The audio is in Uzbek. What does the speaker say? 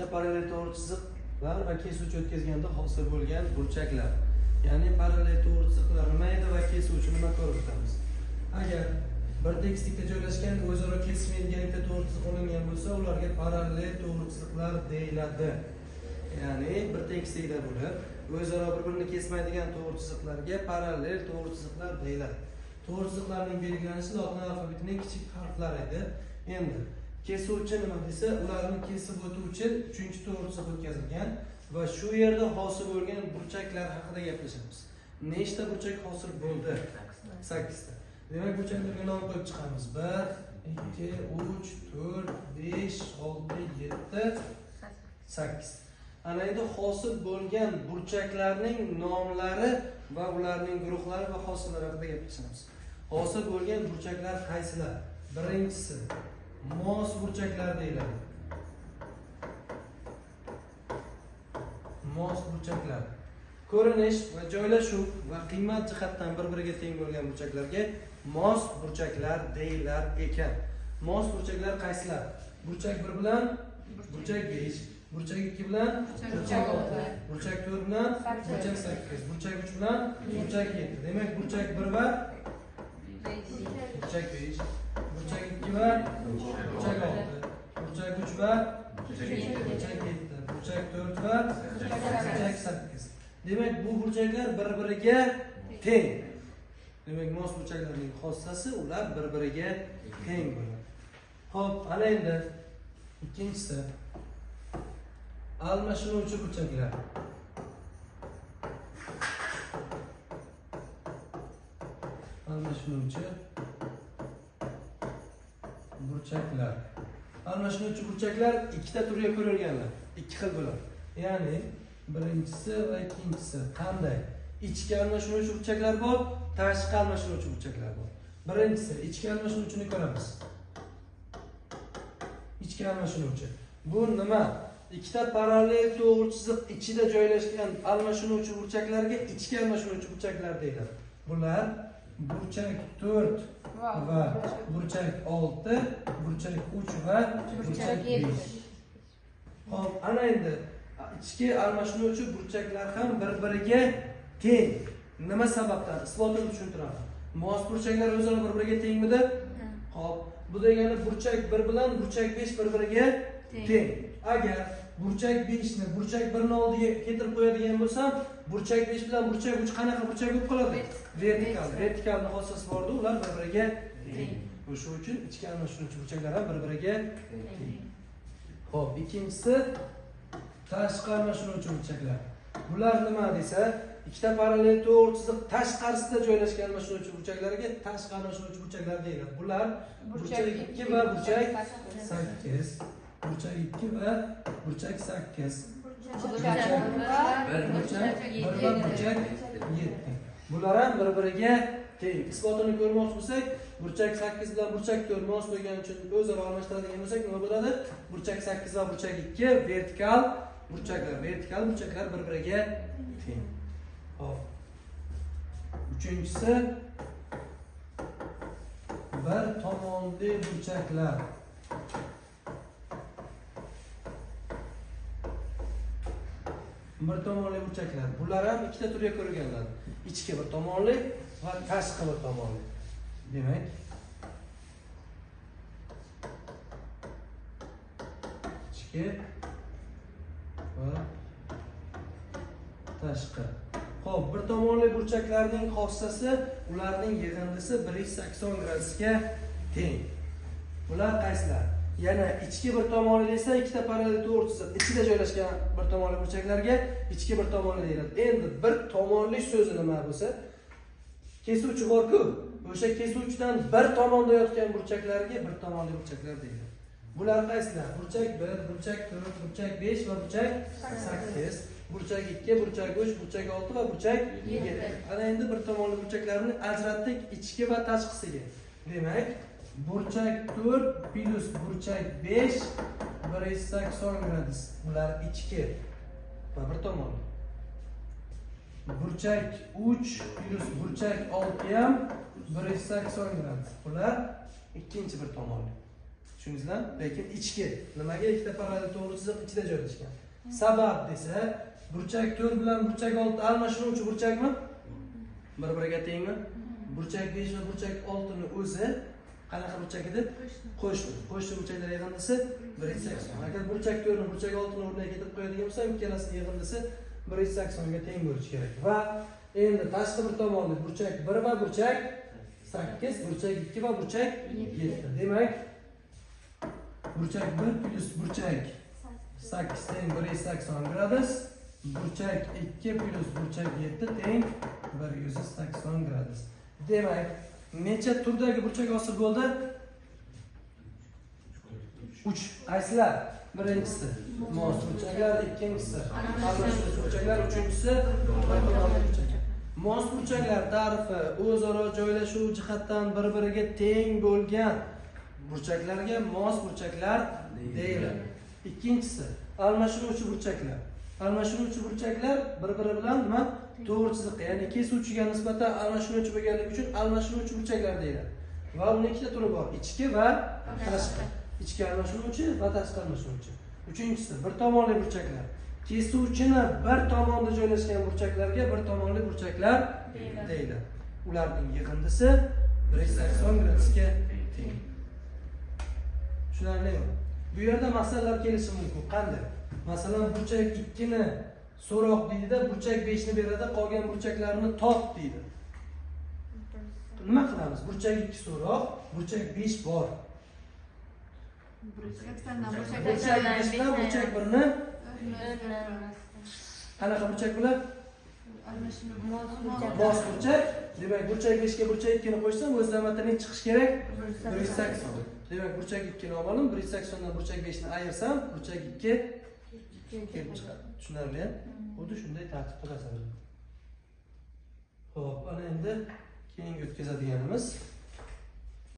ikkita parallel to'g'ri chiziqlar va kesuvchi o'tkazganda hosil bo'lgan burchaklar. Ya'ni parallel to'g'ri chiziqlar nima edi va kesuvchi nima ko'rib o'tamiz. Agar bir tekislikda joylashgan o'zaro kesishmaydigan ikkita to'g'ri chiziq olingan bo'lsa, ularga parallel to'g'ri chiziqlar deyiladi. Ya'ni bir tekislikda bo'lib, o'zaro bir-birini kesmaydigan to'g'ri chiziqlarga parallel to'g'ri chiziqlar deyiladi. To'g'ri chiziqlarning belgilanishi lotin alfabetining kichik harflari edi. Endi kesuvchi nima desa, ularni kesib o'tuvchi 3-to'g'ri chiziq o'tkazilgan va shu yerda hosil bo'lgan burchaklar haqida gaplashamiz. Nechta burchak hosil bo'ldi? 8 ta. Demak, burchaklarga nom qo'yib chiqamiz. 1, 2, 3, 4, 5, 6, 7, 8. Ana endi hosil bo'lgan burchaklarning nomlari va ularning guruhlari va hosillari haqida gaplashamiz. Hosil bo'lgan burchaklar qaysilar? Birinchisi mos burchaklar deyiladi. Mos burchaklar ko'rinish va joylashuv va qiymat jihatdan bir-biriga teng bo'lgan burchaklarga mos burchaklar deyilar ekan. Mos burchaklar qaysilar? Burchak 1 bilan burchak 5, burchak 2 bilan burchak 6, burchak 4 bilan burchak 8, burchak 3 bilan burchak 7. Demak, burchak 1 va burchak 5, burchak 2 va burchak 6, burchak 3 va burchak 7, burchak 4 va burchak 8. Demak, bu burchaklar bir-biriga teng. Demak, mos burchaklarning xossasi ular bir-biriga teng bo'ladi. Xo'p, ana endi ikkinchisi almashinuvchi burchaklar. Almashinuvchi burchaklar. Almashinuvchi burchaklar ikkita turga ko'rilganlar. Ikki xil bo'ladi. Ya'ni birinchisi va ikkinchisi qanday? Ichki almashinuvchi burchaklar bor, tashqi almashinuvchi burchaklar bor. Birinchisi ichki almashinuvchini ko'ramiz. Ichki almashinuvchi. Bu nima? Ikkita parallel to'g'ri chiziq ichida joylashgan almashinuvchi burchaklarga ichki almashinuvchi burchaklar deyiladi. Bular burchak 4 va burchak 6, burchak 3 va burchak 5. Xo'p, ana endi ichki almashinuvchi burchaklar ham bir-biriga teng. Nima sababdan? Isbotini tushuntiraman. Mos burchaklar o'zaro bir-biriga tengmidi? Xo'p, bu degani burchak 1 bilan burchak 5 bir-biriga teng. Agar burchak 5 ni burchak 1 ni oldiga keltirib qo'yadigan bo'lsam, burchak 5 bilan burchak 3 qanaqa burchak bo'lib qoladi? Vertikal. Vertikalni xossasi bordi, ular bir-biriga teng. O'sha uchun ichki almashinuvchi burchaklar ham bir-biriga teng. Xo'p, ikkinchisi tashqi almashinuvchi burchaklar. Bular nima desa, ikkita parallel to'g'ri chiziq tashqarisida joylashgan almashinuvchi burchaklarga tashqi almashinuvchi burchaklar deyiladi. Bular burchak 2 va burchak 8, burchak 2 va burchak 8, burchak 1 va burchak 7. Bular ham bir-biriga teng. Isbotini ko'rmoqchi bo'lsak, burchak 8 bilan burchak 4 mos bo'lgani uchun o'zaro almashtiradigan bo'lsak, nima bo'ladi? Burchak 8 va burchak 2 vertikal burchaklar. Vertikal burchaklar bir-biriga teng. Hop. Uchinchisi bir tomonli burchaklar. Bir tomonli burchaklar. Bular ham ikkita turga ko'rilganlar. Ichki bir tomonli va tashqi bir tomonli. Demak, ichki va tashqi. Xo'p, bir tomonli burchaklarning xossasi ularning yig'indisi 180 gradusga teng. Ular qaysilar? Yana ichki bir tomonli desa, ikkita parallel to'g'ri chiziq ichida joylashgan bir tomonli burchaklarga ichki bir tomonli deyiladi. Endi bir tomonli so'zi nima bo'lsa, kesuvchi bor-ku, o'sha kesuvchidan bir tomonda yotgan burchaklarga bir tomonli burchaklar deyiladi. Bular qaysilar? Burchak 1, burchak 4, burchak 5 va burchak 8, burchak 2, burchak 3, burchak 6 va burchak 7. Ana endi bir tomonli burchaklarni ajratdik ichki va tashqisiga. Demak, burchak 4 plus burchak 5 180 gradus. Bular ichki va bir tomonli. Burchak 3 plus burchak 6 ham 180 gradus. Bular ikkinchi bir tomonli. Tushundingizlar? Lekin ichki. Nimaga ikkita parallel to'g'ri chiziq ichida joylashgan? Sabab desa, burchak 4 bilan burchak 6 almashuvchi burchakmi? Bir-biriga tengmi? Burchak 5 va burchak 6 ni o'zi qanaqa burchak edi? Qo'shni. Qo'shni burchaklar yig'indisi 180. Agar burchak 4 ni burchak 6 ni o'rniga ketib qo'yadigan bo'lsa, ikkalasining yig'indisi 180 ga teng bo'lishi kerak. Va endi tashqi bir tomonli burchak 1 va burchak 8, burchak 2 va burchak 7. Demak, burchak 1 plus burchak 8 teng 180 gradus, burchak 2 plus burchak 7 teng 180 gradus. Demak, necha turdagi burchak hosil bo'ldi? 3. Qaysilar? Birinchisi mos burchaklar, ikkinchisi almashuvchi burchaklar, uchinchisi barqaror burchaklar. Mos burchaklar tarifi o'zaro joylashuv jihatdan bir-biriga teng bo'lgan burchaklarga mos burchaklar deyiladi. Ikkinchisi almashuvchi burchaklar. Almashuvchi burchaklar bir-biri bilan nima? To'g'ri chiziqqa, ya'ni kesuvchiga nisbatan almashuvchi bo'lganligi uchun almashuvchi burchaklar deyiladi. Va uning ikkita turi bor: ichki va tashqi. Ichki almashuvchi va tashqi almashuvchi. Uchinchisi bir tomonli burchaklar. Kesuvchini bir tomonda joylashgan burchaklarga bir tomonli burchaklar deyiladi. Ularning yig'indisi 180 gradusga teng. Tushunarlimi? Bu yerda masalalar kelishi mumkin. Qanday? Masalan, burchak 2 ni so'roq deydi-da, burchak 5 ni beradi, qolgan burchaklarini top deydi. Nima qilamiz? Burchak 2 so'roq, burchak 5 bor. Burchak 5 bilan burchak 1 ni qanaqa burchak bular? Mos burchak. Demak, burchak 5 ga burchak 2 ni qo'shsam, o'z lamatining chiqish kerak 180. Demak, burchak 2 ni olib, 180 dan burchak 5 ni ayirsam, burchak 2 kelib chiqadi. Tushunarli? Xuddi shunday tartibda bazariladi. Xo'p, ana endi keyingi o'tkazadiganimiz